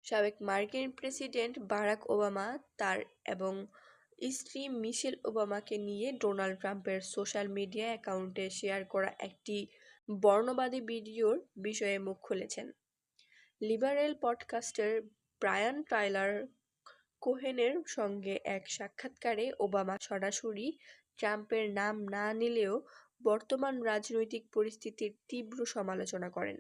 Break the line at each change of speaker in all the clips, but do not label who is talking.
সাবেক মার্কিন president Barack Obama তার এবং স্ত্রী মিশেল ওবামাকে নিয়ে ডোনাল্ড ট্রাম্পের সোশ্যাল মিডিয়া অ্যাকাউন্টে শেয়ার করা একটি বর্ণবাদী ভিডিওর বিষয়ে মুখ খুলেছেন। লিবারেল পডকাস্টার ব্রায়ান টাইলার কোহেনের সঙ্গে এক সাক্ষাৎকারে ওবামা সরাসরি ট্রাম্পের নাম না নিলেও বর্তমান রাজনৈতিক পরিস্থিতির তীব্র সমালোচনা করেন।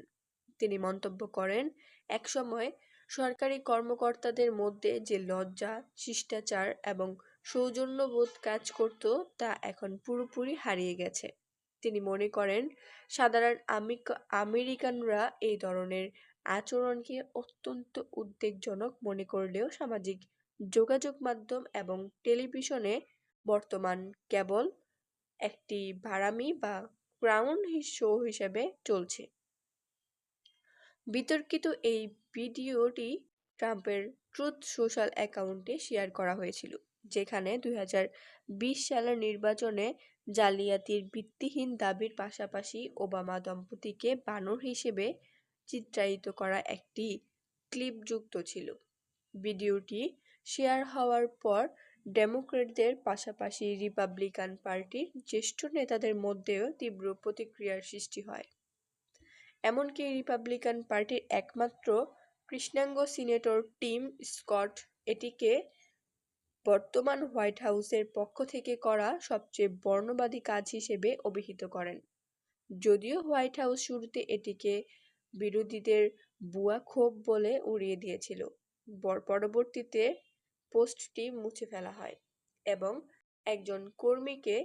তিনি মন্তব্য করেন, একসময় সরকারি কর্মকর্তাদের মধ্যে যে লজ্জা, শিষ্টাচার এবং সৌজন্যবোধ কাজ করত তা এখন পুরোপুরি হারিয়ে গেছে। তিনি মনে করেন, সাধারণ আমেরিকানরা এই ধরনের আচরণকে অত্যন্ত উদ্বেগজনক মনে করলেও সামাজিক যোগাযোগ মাধ্যম এবং টেলিভিশনে বর্তমান কেবল একটি ভাড়ামি বা ক্রাউন শো হিসেবে চলছে। বিতর্কিত এই ভিডিওটি ট্রাম্পের ট্রুথ সোশ্যাল অ্যাকাউন্টে শেয়ার করা হয়েছিল, যেখানে 2020 সালের নির্বাচনে জালিয়াতির ভিত্তিহীন দাবির পাশাপাশি ওবামা দম্পতিকে বানর হিসেবে চিত্রায়িত করা একটি ক্লিপ যুক্ত ছিল। ভিডিওটি শেয়ার হওয়ার পর ডেমোক্র্যাটদের পাশাপাশি রিপাবলিকান পার্টির জ্যেষ্ঠ নেতাদের মধ্যেও তীব্র প্রতিক্রিয়ার সৃষ্টি হয়। এমনকি রিপাবলিকান পার্টির একমাত্র কৃষ্ণাঙ্গ সিনেটর টিম স্কট এটিকে বর্তমান হোয়াইট হাউসের পক্ষ থেকে করা সবচেয়ে বর্ণবাদী কাজ হিসেবে অভিহিত করেন। যদিও হোয়াইট হাউস শুরুতে এটিকে বিরোধীদের ভুয়া ক্ষোভ বলে উড়িয়ে দিয়েছিল, পরবর্তীতে পোস্টটি মুছে ফেলা হয় এবং একজন কর্মীকে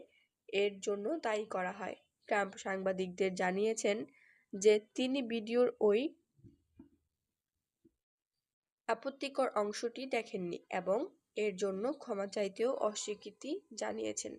এর জন্য দায়ী করা হয়। ট্রাম্প সাংবাদিকদের জানিয়েছেন যে তিনি ভিডিওর ওই আপত্তিকর অংশটি দেখেননি এবং এর জন্য ক্ষমা চাইতেও অস্বীকৃতি জানিয়েছেন।